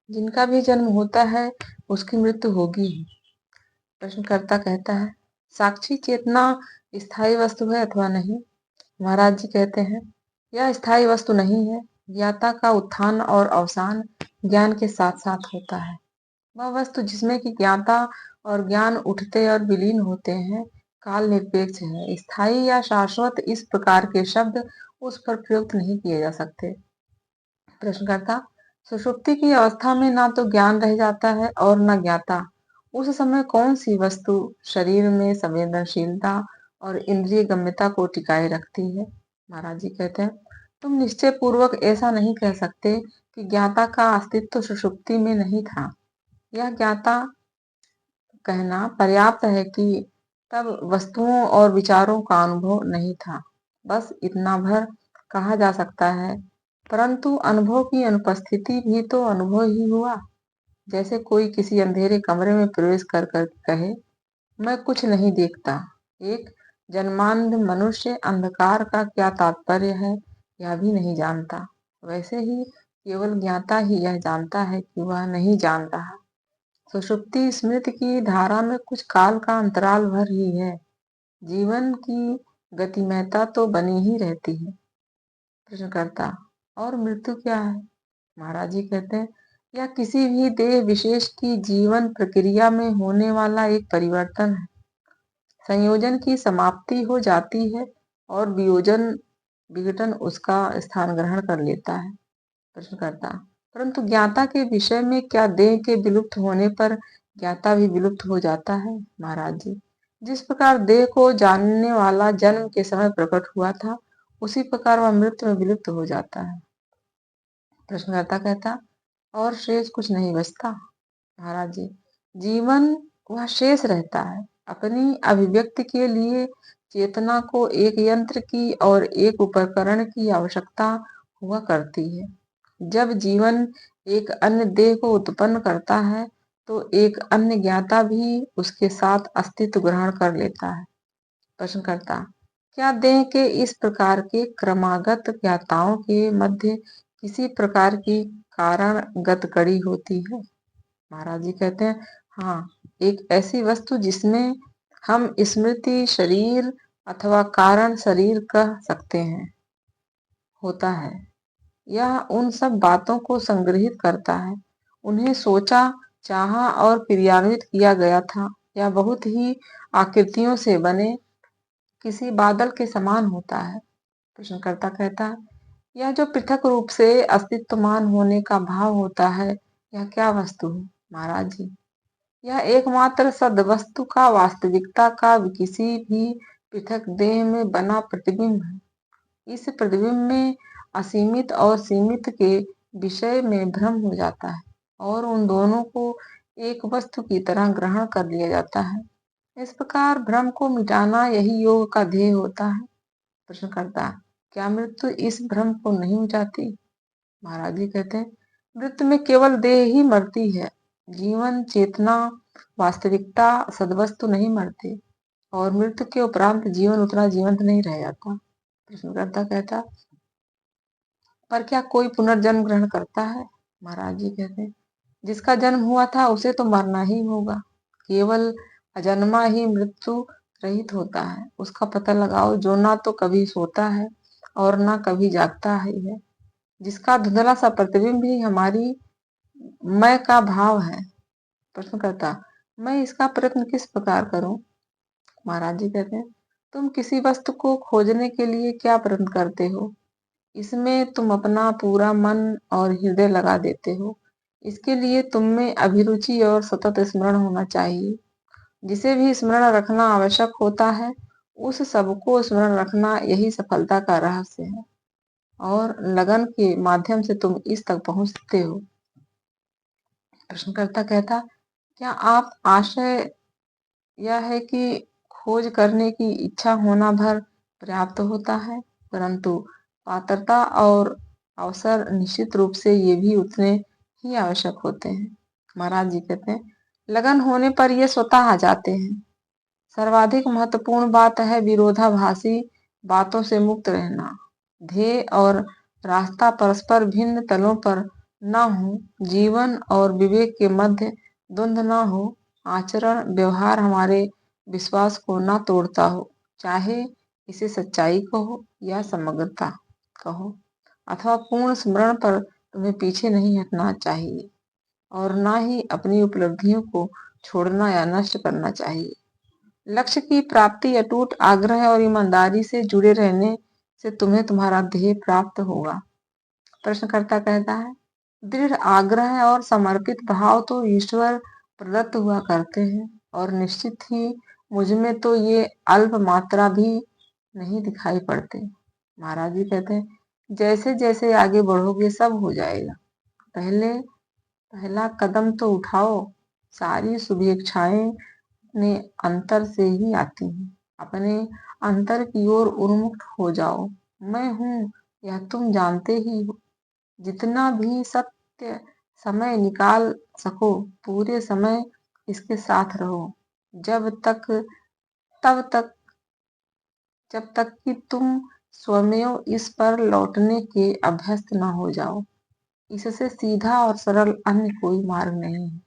जिनका भी जन्म होता है उसकी मृत्यु होगी ही। प्रश्नकर्ता कहता है, साक्षी चेतना स्थायी वस्तु है अथवा नहीं? महाराज जी कहते हैं, यह स्थायी वस्तु नहीं है। ज्ञाता का उत्थान और अवसान ज्ञान के साथ साथ होता है। वह वस्तु जिसमें कि ज्ञाता और ज्ञान उठते और विलीन होते हैं काल निरपेक्ष है। स्थायी या शाश्वत इस प्रकार के शब्द उस पर प्रयुक्त नहीं किए जा सकते। प्रश्नकर्ता, सुषुप्ति की अवस्था में ना तो ज्ञान रह जाता है और न ज्ञाता। उस समय कौन सी वस्तु शरीर में संवेदनशीलता और इंद्रिय गम्यता को टिकाए रखती है? महाराज जी कहते हैं, तुम निश्चय पूर्वक ऐसा नहीं कह सकते कि ज्ञाता का अस्तित्व सुषुप्ति में नहीं था। यह ज्ञाता कहना पर्याप्त है कि तब वस्तुओं और विचारों का अनुभव नहीं था। बस इतना भर कहा जा सकता है, परंतु अनुभव की अनुपस्थिति भी तो अनुभव ही हुआ। जैसे कोई किसी अंधेरे कमरे में प्रवेश कर कहे, मैं कुछ नहीं देखता। एक जन्मांध मनुष्य अंधकार का क्या तात्पर्य है यह भी नहीं जानता। वैसे ही केवल ज्ञाता ही यह जानता है कि वह नहीं जान रहा। सुषुप्ति स्मृति की धारा में कुछ काल का अंतराल भर ही है। जीवन की गतिमयता तो बनी ही रहती है। प्रश्नकर्ता, और मृत्यु क्या है? महाराज जी कहते हैं, यह किसी भी देह विशेष की जीवन प्रक्रिया में होने वाला एक परिवर्तन है। संयोजन की समाप्ति हो जाती है और विघटन उसका स्थान ग्रहण कर लेता है। प्रश्नकर्ता, परंतु ज्ञाता के विषय में क्या देह के विलुप्त होने पर ज्ञाता भी विलुप्त हो जाता है? महाराज जी, जिस प्रकार देह को जानने वाला जन्म के समय प्रकट हुआ था, उसी प्रकार वह मृत्यु में विलुप्त हो जाता है। प्रश्नकर्ता कहता, और शेष कुछ नहीं बचता? महाराज जी, जीवन वह शेष रहता है। अपनी अभिव्यक्ति के लिए चेतना को एक यंत्र की और एक उपकरण की आवश्यकता हुआ करती है। जब जीवन एक अन्य देह को उत्पन्न करता है तो एक अन्य ज्ञाता भी उसके साथ अस्तित्व ग्रहण कर लेता है। प्रश्नकर्ता, क्या देह के इस प्रकार के क्रमागत ज्ञाताओं के मध्य किसी प्रकार की कारणगत कड़ी होती है? महाराज जी कहते हैं, हाँ, एक ऐसी वस्तु जिसमें हम स्मृति शरीर अथवा कारण शरीर कह सकते हैं होता है। यह उन सब बातों को संग्रहित करता है, उन्हें सोचा चाहा और क्रियान्वित किया गया था। यह बहुत ही आकृतियों से बने किसी बादल के समान होता है। प्रश्नकर्ता कहता है, यह जो पृथक रूप से अस्तित्वमान होने का भाव होता है, यह क्या वस्तु है? महाराज जी, यह एकमात्र सद्वस्तु का वास्तविकता का किसी भी पृथक देह में बना प्रतिबिंब है। इस प्रतिबिंब में असीमित और सीमित के विषय में भ्रम हो जाता है और उन दोनों को एक वस्तु की तरह ग्रहण कर लिया जाता है। इस प्रकार भ्रम को मिटाना यही योग का ध्येय होता है। प्रश्नकर्ता, क्या मृत्यु इस भ्रम को नहीं मिटाती? महाराज जी कहते हैं, मृत्यु में केवल देह ही मरती है। जीवन चेतना वास्तविकता सद्वस्तु नहीं मरती और मृत्यु के उपरांत जीवन उतना जीवंत नहीं रह जाता। प्रश्नकर्ता कहता, पर क्या कोई पुनर्जन्म ग्रहण करता है? महाराज जी कहते हैं, जिसका जन्म हुआ था उसे तो मरना ही होगा। केवल अजन्मा ही मृत्यु रहित होता है। उसका पता लगाओ जो ना तो कभी सोता है और ना कभी जागता है, जिसका धुंधला सा प्रतिबिंब ही हमारी मैं का भाव है। प्रश्नकर्ता, मैं इसका प्रयत्न किस प्रकार करूं? महाराज जी कहते हैं, तुम किसी वस्तु को खोजने के लिए क्या प्रयत्न करते हो, इसमें तुम अपना पूरा मन और हृदय लगा देते हो। इसके लिए तुम में अभिरुचि और सतत स्मरण होना चाहिए। जिसे भी स्मरण रखना आवश्यक होता है, उस सबको स्मरण रखना यही सफलता का रहस्य है और लगन के माध्यम से तुम इस तक पहुंचते हो। प्रश्नकर्ता कहता, क्या आप आशय यह है कि खोज करने की इच्छा होना भर पर्याप्त होता है, परंतु पात्रता और अवसर निश्चित रूप से ये भी उतने ही आवश्यक होते हैं। महाराज जी कहते हैं, लगन होने पर ये स्वतः आ जाते हैं। सर्वाधिक महत्वपूर्ण बात है विरोधाभासी बातों से मुक्त रहना। ध्येय और रास्ता परस्पर भिन्न तलों पर न हो, जीवन और विवेक के मध्य द्वंद्व न हो, आचरण व्यवहार हमारे विश्वास को न तोड़ता हो, चाहे इसे सच्चाई कहो या समग्रता कहो, अथवा पूर्ण स्मरण पर तुम्हें पीछे नहीं हटना चाहिए और न ही अपनी उपलब्धियों को छोड़ना या नष्ट करना चाहिए। लक्ष्य की प्राप्ति अटूट आग्रह और ईमानदारी से जुड़े रहने से तुम्हें तुम्हारा ध्येय प्राप्त होगा। प्रश्नकर्ता कहता है, दृढ़ आग्रह और समर्पित भाव तो ईश्वर प्रदत्त हुआ करते हैं और निश्चित ही मुझमें तो ये अल्प मात्रा भी नहीं दिखाई पड़ते। महाराज जी कहते हैं, जैसे जैसे आगे बढ़ोगे सब हो जाएगा। पहला कदम तो उठाओ। सारी शुभेच्छाएं अपने अंतर से ही आती हैं। अपने अंतर की ओर उन्मुख हो जाओ। मैं हूँ यह तुम जानते ही हो। जितना भी सत्य समय निकाल सको पूरे समय इसके साथ रहो, जब तक तब तक जब तक कि तुम स्वमेव इस पर लौटने के अभ्यस्त न हो जाओ। इससे सीधा और सरल अन्य कोई मार्ग नहीं है।